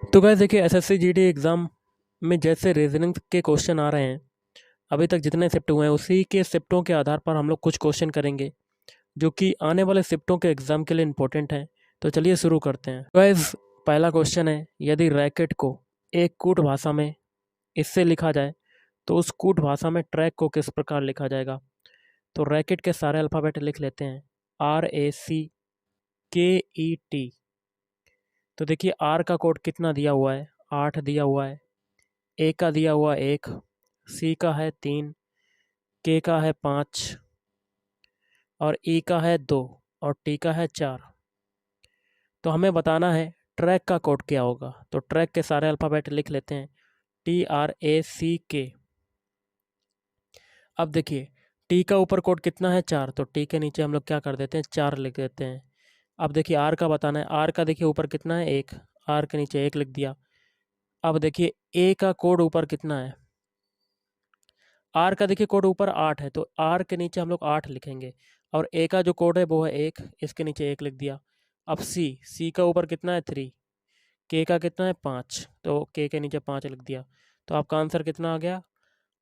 तो गाइस देखिए SSC GD exam में जैसे रीजनिंग के क्वेश्चन आ रहे हैं, अभी तक जितने शिफ्ट हुए हैं उसी के शिफ्टों के आधार पर हम लोग कुछ क्वेश्चन करेंगे जो कि आने वाले शिफ्टों के एग्ज़ाम के लिए इम्पोर्टेंट हैं। तो चलिए शुरू करते हैं। गाइस पहला क्वेश्चन है, यदि रैकेट को एक कूट भाषा में इससे लिखा जाए तो उस कूट भाषा में ट्रैक को किस प्रकार लिखा जाएगा। तो रैकेट के सारे अल्फ़ाबेट लिख लेते हैं, RACKET। तो देखिए आर का कोड कितना दिया हुआ है, 8 दिया हुआ है। ए का दिया हुआ 1, सी का है 3, के का है 5 और ई का है 2 और टी का है 4। तो हमें बताना है ट्रैक का कोड क्या होगा। तो ट्रैक के सारे अल्फ़ाबेट लिख लेते हैं, TRACK। अब देखिए टी का ऊपर कोड कितना है 4, तो टी के नीचे हम लोग क्या कर देते हैं 4 लिख देते हैं। अब देखिए आर का बताना है, आर का देखिए ऊपर कितना है 1, आर के नीचे 1 लिख दिया। अब देखिए ए का कोड ऊपर कितना है, आर का देखिए कोड ऊपर 8 है, तो आर के नीचे हम लोग 8 लिखेंगे और ए का जो कोड है वो है 1, इसके नीचे 1 लिख दिया। अब सी का ऊपर कितना है 3, के का कितना है 5, तो के नीचे 5 लिख दिया। तो आपका आंसर कितना आ गया,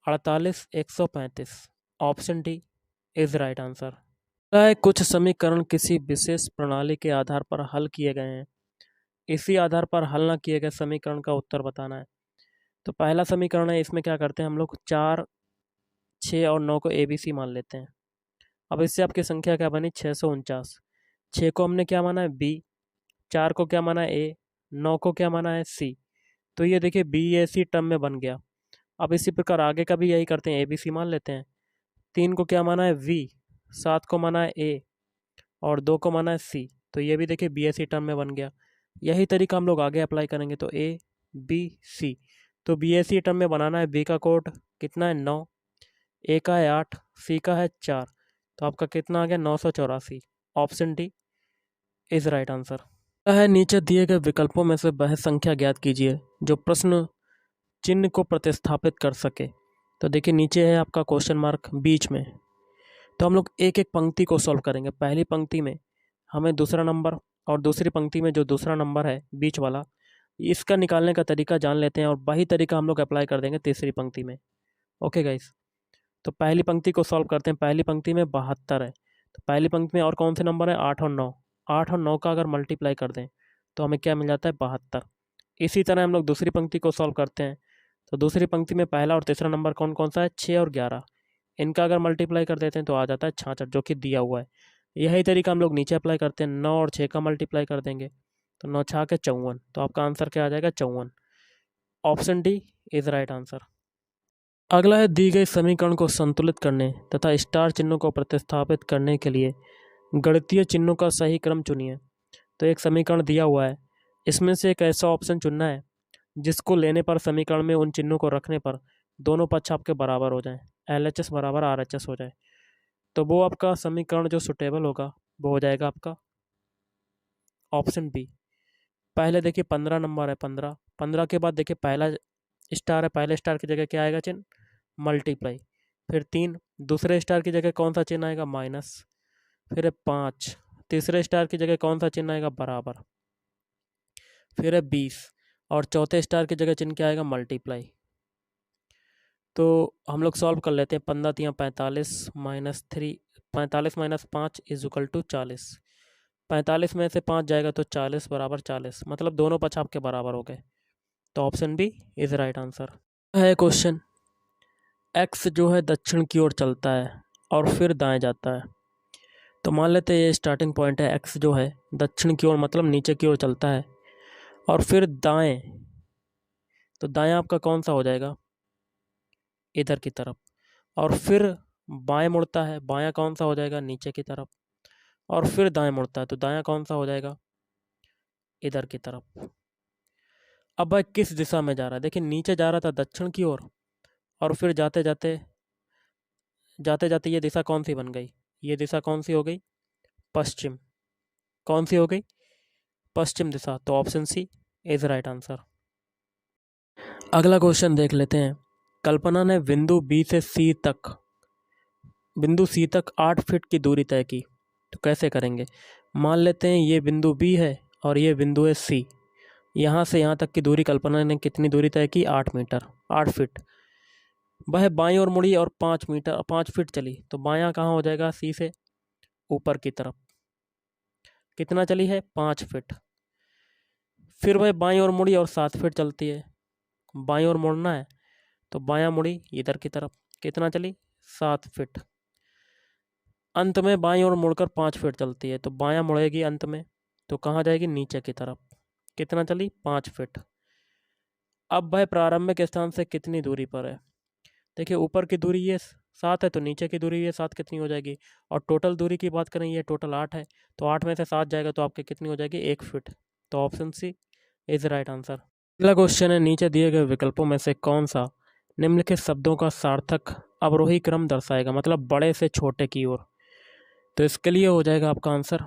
48 135। Option D is right answer. कुछ समीकरण किसी विशेष प्रणाली के आधार पर हल किए गए हैं, इसी आधार पर हल न किए गए समीकरण का उत्तर बताना है। तो पहला समीकरण है, इसमें क्या करते हैं हम लोग 4, 6 और 9 को ABC मान लेते हैं। अब इससे आपकी संख्या क्या बनी 649। 6 को हमने क्या माना है B, 4 को क्या माना है A, 9 को क्या माना है C। तो ये देखिए BAC टर्म में बन गया। अब इसी प्रकार आगे का भी यही करते हैं, ABC मान लेते हैं। 3 को क्या माना है V, 7 को माना है A और 2 को माना है C। तो ये भी देखिए BAC टर्म में बन गया। यही तरीका हम लोग आगे अप्लाई करेंगे, तो ABC। तो BAC टर्म में बनाना है, B का कोड कितना है 9, ए का है 8, सी का है 4। तो आपका कितना आ गया 984। Option D is right answer है। नीचे दिए गए विकल्पों में से वह संख्या ज्ञात कीजिए जो प्रश्न चिन्ह को प्रतिस्थापित कर सके। तो देखिए नीचे है आपका क्वेश्चन मार्क बीच में, तो हम लोग एक एक पंक्ति को सॉल्व करेंगे। पहली पंक्ति में हमें दूसरा नंबर और दूसरी पंक्ति में जो दूसरा नंबर है बीच वाला, इसका निकालने का तरीका जान लेते हैं और वही तरीका हम लोग अप्लाई कर देंगे तीसरी पंक्ति में। ओके गाइस, तो पहली पंक्ति को सॉल्व करते हैं। पहली पंक्ति में 72 है, तो पहली पंक्ति में और कौन से नंबर है 8 और 9। 8 और 9 का अगर मल्टीप्लाई कर दें तो हमें क्या मिल जाता है 72। इसी तरह हम लोग दूसरी पंक्ति को सॉल्व करते हैं। तो दूसरी पंक्ति में पहला और तीसरा नंबर कौन कौन सा है 6 और 11। इनका अगर मल्टीप्लाई कर देते हैं तो आ जाता है 66, जो कि दिया हुआ है। यही तरीका हम लोग नीचे अप्लाई करते हैं, 9 और 6 का मल्टीप्लाई कर देंगे तो 9 छः के 54। तो आपका आंसर क्या आ जाएगा 54। Option D is right answer. अगला है, दी गई समीकरण को संतुलित करने तथा स्टार चिन्हों को प्रतिस्थापित करने के लिए गणितीय चिन्हों का सही क्रम चुनिए। तो एक समीकरण दिया हुआ है, इसमें से एक ऐसा ऑप्शन चुनना है जिसको लेने पर समीकरण में उन चिन्हों को रखने पर दोनों पक्ष आपके बराबर हो जाएं, LHS बराबर RHS हो जाए। तो वो आपका समीकरण जो सुटेबल होगा वो हो जाएगा आपका ऑप्शन बी। पहले देखिए 15 नंबर है, 15 15 के बाद देखिए पहला स्टार है, पहले स्टार की जगह क्या आएगा चिन्ह मल्टीप्लाई। फिर 3 दूसरे स्टार की जगह कौन सा चिन्ह आएगा माइनस। फिर है 5 तीसरे स्टार की जगह कौन सा चिन्ह आएगा बराबर। फिर है 20 और चौथे स्टार की जगह चिन्ह क्या आएगा मल्टीप्लाई। तो हम लोग सॉल्व कर लेते हैं, 15 तियाँ 45 -3, 45 -5 इज इक्वल टू 40। 45 में से 5 जाएगा तो 40 बराबर 40, मतलब दोनों पक्ष आपके बराबर हो गए। तो option B is right answer है। क्वेश्चन, एक्स जो है दक्षिण की ओर चलता है और फिर दाएं जाता है। तो मान लेते हैं ये स्टार्टिंग पॉइंट है, एक्स जो है दक्षिण की ओर मतलब नीचे की ओर चलता है और फिर दाएं। तो दाएं आपका कौन सा हो जाएगा इधर की तरफ, और फिर बाएं मुड़ता है, बायां कौन सा हो जाएगा नीचे की तरफ, और फिर दाएं मुड़ता है तो दायां कौन सा हो जाएगा इधर की तरफ। अब भाई किस दिशा में जा रहा है, देखिए नीचे जा रहा था दक्षिण की ओर और फिर जाते जाते जाते जाते ये दिशा कौन सी बन गई, ये दिशा कौन सी हो गई पश्चिम। कौन सी हो गई पश्चिम दिशा। तो option C is right answer. अगला क्वेश्चन देख लेते हैं। कल्पना ने बिंदु सी तक 8 फीट की दूरी तय की। तो कैसे करेंगे, मान लेते हैं ये बिंदु बी है और ये बिंदु है सी। यहाँ से यहाँ तक की दूरी कल्पना ने कितनी दूरी तय की? 8 मीटर, 8 फीट। वह बाईं ओर मुड़ी और 5 फीट चली, तो बायां कहाँ हो जाएगा? सी से ऊपर की तरफ। कितना चली है? 5 फीट। फिर वह बाईं ओर मुड़ी और 7 फीट चलती है। बाईं ओर मुड़ना है तो बायां मुड़ी इधर की तरफ। कितना चली? 7 फीट। अंत में बाईं ओर मुड़कर 5 फीट चलती है, तो बायां मुड़ेगी अंत में, तो कहाँ जाएगी? नीचे की तरफ। कितना चली? 5 फीट। अब वह प्रारंभिक स्थान से कितनी दूरी पर है? देखिए ऊपर की दूरी ये 7 है, तो नीचे की दूरी ये 7 कितनी हो जाएगी? और टोटल दूरी की बात करें, ये टोटल 8 है, तो 8 में से 7 जाएगा तो आपके कितनी हो जाएगी? 1 फीट। तो option C is right answer. अगला क्वेश्चन है, नीचे दिए गए विकल्पों में से कौन सा निम्नलिखित शब्दों का सार्थक अवरोही क्रम दर्शाएगा, मतलब बड़े से छोटे की ओर? तो इसके लिए हो जाएगा आपका आंसर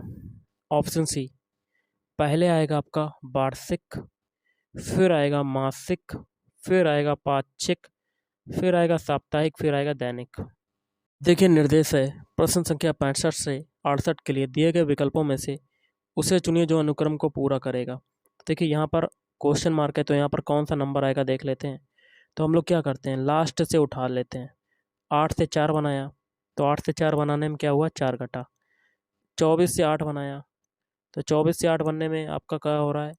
ऑप्शन सी। पहले आएगा आपका वार्षिक, फिर आएगा मासिक, फिर आएगा पाक्षिक, फिर आएगा साप्ताहिक, फिर आएगा दैनिक। देखिए निर्देश है, प्रश्न संख्या 65 से 68 के लिए दिए गए विकल्पों में से उसे चुनिए जो अनुक्रम को पूरा करेगा। देखिए यहाँ पर क्वेश्चन मार्क है, तो यहाँ पर कौन सा नंबर आएगा देख लेते हैं। तो हम लोग क्या करते हैं, लास्ट से उठा लेते हैं। 8 से 4 बनाया, तो 8 से 4 बनाने में क्या हुआ? 4 घटा। 24 से 8 बनाया, तो 24 से 8 बनने में आपका क्या हो रहा है?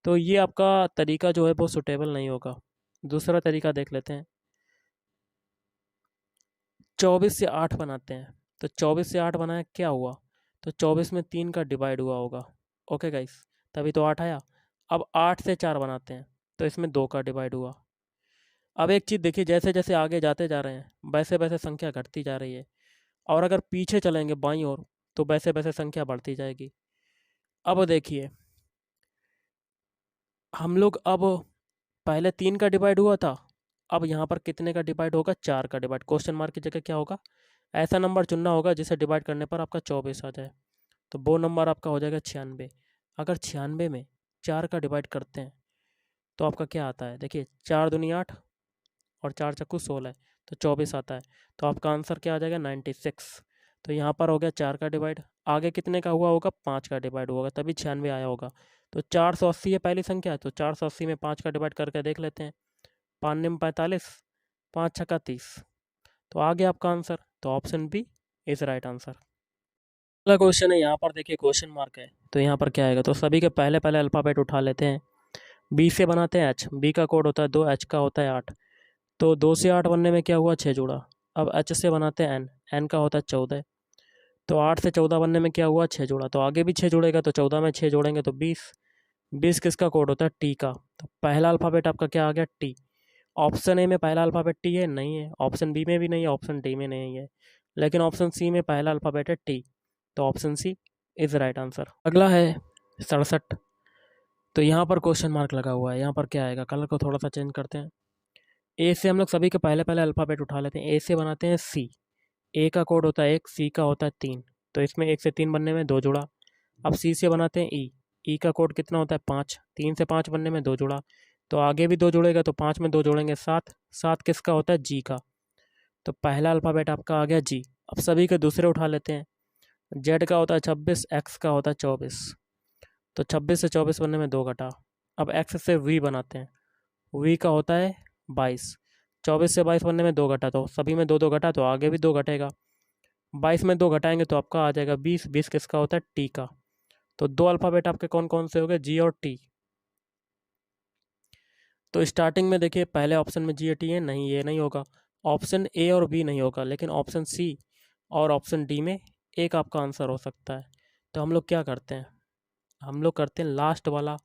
तो ये आपका तरीका जो है वो सुटेबल नहीं होगा। दूसरा तरीका देख लेते हैं। 24 से 8 बनाते हैं, तो 24 से 8 बनाया, क्या हुआ? तो 24 में 3 का डिवाइड हुआ होगा। ओके गाइस, तभी तो 8 आया। अब 8 से 4 बनाते हैं, तो इसमें 2 का डिवाइड हुआ। अब एक चीज़ देखिए, जैसे जैसे आगे जाते जा रहे हैं वैसे वैसे संख्या घटती जा रही है, और अगर पीछे चलेंगे बाईं ओर तो वैसे वैसे संख्या बढ़ती जाएगी। अब देखिए हम लोग अब पहले 3 का डिवाइड हुआ था, अब यहाँ पर कितने का डिवाइड होगा? 4 का डिवाइड। क्वेश्चन मार्क की जगह क्या होगा? ऐसा नंबर चुनना होगा जिसे डिवाइड करने पर आपका 24 आ जाए। तो वो नंबर आपका हो जाएगा 96। अगर 96 में 4 का डिवाइड करते हैं तो आपका क्या आता है? देखिए 4 दूनी 8 और 4 चक्कू 16, तो 24 आता है। तो आपका आंसर क्या आ जाएगा? 96। तो यहाँ पर हो गया 4 का डिवाइड। आगे कितने का हुआ होगा? 5 का डिवाइड हुआ होगा, तभी 96 आया होगा। तो 480 है पहली संख्या, तो 480 में 5 का डिवाइड करके देख लेते हैं। 5 निम 45, 5 छक्का 30, तो आ गया आपका आंसर। तो option B is right answer. अगला क्वेश्चन है, यहाँ पर देखिए क्वेश्चन मार्क है, तो यहाँ पर क्या आएगा? तो सभी के पहले पहले अल्फ़ाबेट उठा लेते हैं। बी से बनाते हैं एच, बी का कोड होता है 2, एच का होता है 8, तो 2 से 8 बनने में क्या हुआ? 6 जुड़ा। अब एच से बनाते हैं एन, एन का होता है 14, तो 8 से 14 बनने में क्या हुआ? 6 जुड़ा। तो आगे भी 6 जुड़ेगा, तो 14 में 6 जोड़ेंगे तो 20। 20 किसका कोड होता है? टी का। तो पहला अल्फ़ाबेट आपका क्या आ गया? टी। ऑप्शन ए में पहला अल्फ़ाबेट टी है? नहीं है। ऑप्शन बी में भी नहीं है, ऑप्शन डी में नहीं है, लेकिन ऑप्शन सी में पहला अल्फ़ाबेट है टी, तो option C is right answer. अगला है 67, तो यहाँ पर क्वेश्चन मार्क लगा हुआ है। यहाँ पर क्या आएगा? कलर को थोड़ा सा चेंज करते हैं। ए से हम लोग सभी के पहले पहले अल्फ़ाबेट उठा लेते हैं। ए से बनाते हैं सी, ए का कोड होता है 1, सी का होता है 3, तो इसमें 1 से 3 बनने में 2 जुड़ा। अब सी से बनाते हैं ई, ई का कोड कितना होता है? 5, 3 से 5 बनने में 2 जुड़ा, तो आगे भी 2 जुड़ेगा, तो 5 में 2 जोड़ेंगे 7, 7 किसका होता है? जी का। तो पहला अल्फ़ाबेट आपका आ गया जी। अब सभी के दूसरे उठा लेते हैं। जेड का होता है 26, एक्स का होता है 24, तो 26 से 24 बनने में 2 घटा। अब एक्स से वी बनाते हैं, वी का होता है 22, 24 से 22 बनने में 2 घटा, तो सभी में 2 2 घटा, तो आगे भी 2 घटेगा। 22 में 2 घटाएंगे तो आपका आ जाएगा 20, 20 किसका होता है? टी का। तो 2 अल्फ़ाबेट आपके कौन कौन से हो गए? जी और टी। तो स्टार्टिंग में देखिए पहले ऑप्शन में जी और टी है, नहीं ये नहीं होगा। ऑप्शन ए और बी नहीं होगा, लेकिन ऑप्शन सी और ऑप्शन डी में एक आपका आंसर हो सकता है। तो हम लोग क्या करते हैं, हम लोग करते हैं लास्ट वाला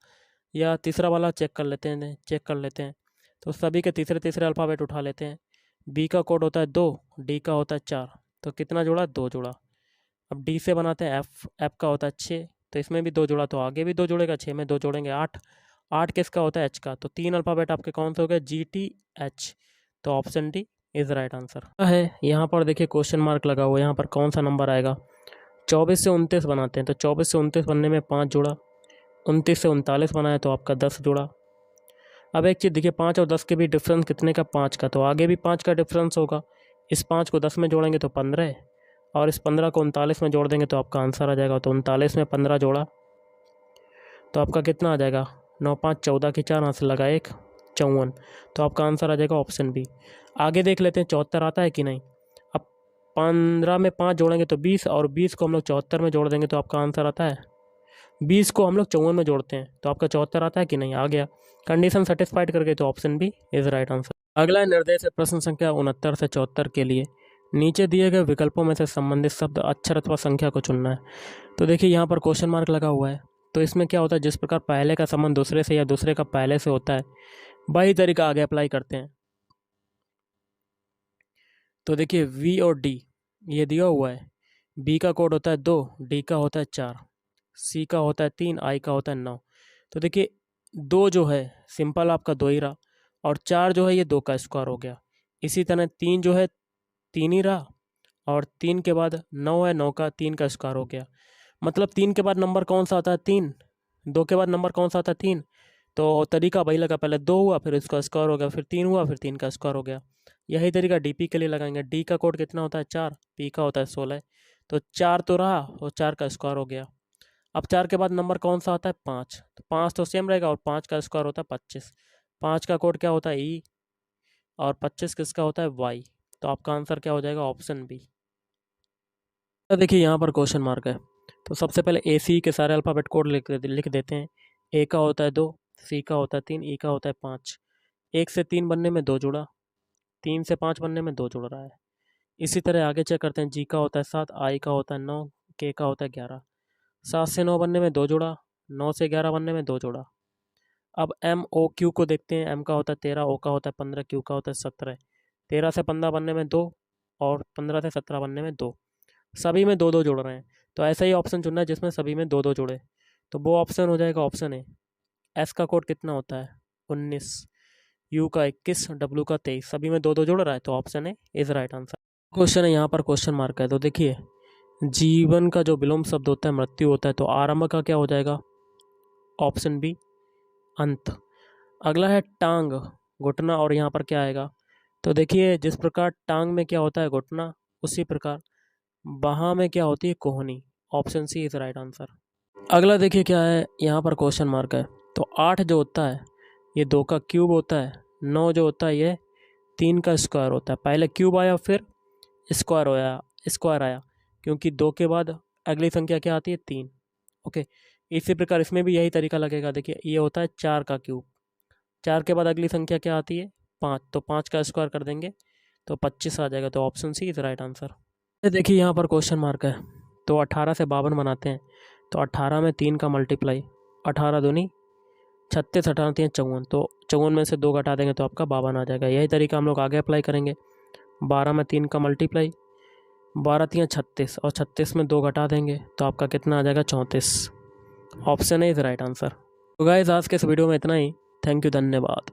या तीसरा वाला चेक कर लेते हैं। तो सभी के तीसरे तीसरे अल्फ़ाबेट उठा लेते हैं। बी का कोड होता है 2, डी का होता है 4, तो कितना जुड़ा? 2 जुड़ा। अब डी से बनाते हैं एफ, एफ का होता है 6, तो इसमें भी 2 जुड़ा, तो आगे भी 2 जुड़ेगा, 6 में 2 जोड़ेंगे 8, 8 किसका होता है? एच का। तो 3 अल्फ़ाबेट आपके कौन से हो गए? जी टी एच, तो option D is right answer है। यहाँ पर देखिए क्वेश्चन मार्क लगा हुआ है, यहाँ पर कौन सा नंबर आएगा? 24 से 29 बनाते हैं, तो 24 से 29 बनने में 5 जुड़ा। 29 से 39 बनाए तो आपका 10 जुड़ा। अब एक चीज़ देखिए, 5 और 10 के भी डिफरेंस कितने का? 5 का, तो आगे भी 5 का डिफरेंस होगा। इस 5 को 10 में जोड़ेंगे तो 15, और इस 15 को 39 में जोड़ देंगे तो आपका आंसर आ जाएगा। तो 39 में 15 जोड़ा तो आपका कितना आ जाएगा? 9 5 14 के 4 हाथ से लगा 1 54, तो आपका आंसर आ जाएगा ऑप्शन बी। आगे देख लेते हैं 74 आता है कि नहीं। अब 15 में 5 जोड़ेंगे तो 20, और 20 को हम लोग 74 में जोड़ देंगे तो आपका आंसर आता है 20 को हम लोग 54 में जोड़ते हैं तो आपका 74 आता है कि नहीं। आ गया, कंडीशन सेटिस्फाइड कर गई तो option B is right answer. अगला निर्देश है प्रश्न संख्या 69 से 74 के लिए। नीचे दिए गए विकल्पों में से संबंधित शब्द अक्षर अथवा संख्या को चुनना है। तो देखिए यहाँ पर क्वेश्चन मार्क लगा हुआ है, तो इसमें क्या होता है, जिस प्रकार पहले का संबंध दूसरे से या दूसरे का पहले से होता है वही तरीका आगे अप्लाई करते हैं। तो देखिए वी और डी ये दिया हुआ है, बी का कोड होता है 2, डी का होता है 4, सी का होता है 3, आई का होता है 9। तो देखिए 2 जो है सिंपल आपका 2 ही रहा, और 4 जो है ये 2 का स्क्वायर हो गया। इसी तरह 3 जो है 3 ही रहा, और 3 के बाद 9 है, 9 का 3 का स्क्वायर हो गया। मतलब 3 के बाद नंबर कौन सा आता है 3, 2 के बाद नंबर कौन सा आता है 3। तो तरीका वही लगा, पहले 2 हुआ फिर इसका स्क्वायर हो गया, फिर 3 हुआ फिर 3 का स्क्वायर हो गया। यही तरीका डीपी के लिए लगाएंगे। डी का कोड कितना होता है 4, पी का होता है 16, तो 4 तो रहा और 4 का स्क्वायर हो गया। अब 4 के बाद नंबर कौन सा आता है 5, तो 5 तो सेम रहेगा और 5 का स्क्वायर होता है 25। 5 का कोड क्या होता है ई, और 25 किसका होता है वाई। तो आपका आंसर क्या हो जाएगा ऑप्शन बी। तो देखिए यहाँ पर क्वेश्चन मार्क है, तो सबसे पहले ए सी के सारे अल्फ़ाबेट कोड लिख देते हैं। ए का होता है 2, सी का होता है 3, ई का होता है 5। 1 से 3 बनने में 2 जुड़ा, 3 से 5 बनने में 2 जुड़ रहा है। इसी तरह आगे चेक करते हैं। जी का होता है 7, आई का होता है 9, के का होता है 11। 7 से 9 बनने में 2 जुड़ा, 9 से 11 बनने में 2 जुड़ा। अब एम ओ क्यू को देखते हैं। एम का होता है 13, ओ का होता है 15, क्यू का होता है 17। 13 से 15 बनने में 2, और 15 से 17 बनने में 2। सभी में 2 2 जुड़ रहे हैं, तो ऐसा ही ऑप्शन चुनना है जिसमें सभी में 2 2 जुड़े, तो वो ऑप्शन हो जाएगा ऑप्शन ए। एस का कोड कितना होता है 19, यू का 21, डब्ल्यू का 23, सभी में 2 2 जुड़ रहा है, तो option A is right answer. Question है यहाँ पर क्वेश्चन मार्क है, तो देखिए जीवन का जो विलोम शब्द होता है मृत्यु होता है, तो आरंभ का क्या हो जाएगा ऑप्शन बी अंत। अगला है टांग घुटना, और यहाँ पर क्या आएगा, तो देखिए जिस प्रकार टांग में क्या होता है घुटना, उसी प्रकार बाहाँ में क्या होती है कोहनी। Option C is right answer. अगला देखिए क्या है, यहाँ पर क्वेश्चन मार्क है, तो 8 जो होता है ये 2 का क्यूब होता है, 9 जो होता है ये 3 का स्क्वायर होता है। पहले क्यूब आया फिर स्क्वायर आया, क्योंकि 2 के बाद अगली संख्या क्या आती है 3। ओके, इसी प्रकार इसमें भी यही तरीका लगेगा। देखिए ये होता है 4 का क्यूब, 4 के बाद अगली संख्या क्या आती है 5, तो 5 का स्क्वायर कर देंगे तो 25 आ जाएगा, तो option C is right answer. देखिए यहाँ पर क्वेश्चन मार्क है, तो 18 से 52 बनाते हैं, तो 18 में 3 का मल्टीप्लाई, 18 दूनी 36, 18 3 54, तो 54 में से 2 घटा देंगे तो आपका 52 आ जाएगा। यही तरीका हम लोग आगे अप्लाई करेंगे। 12 में 3 का मल्टीप्लाई, 12 3 36, और 36 में 2 घटा देंगे तो आपका कितना आ जाएगा 34। Option A is right answer. तो गाइस आज के इस वीडियो में इतना ही। थैंक यू, धन्यवाद।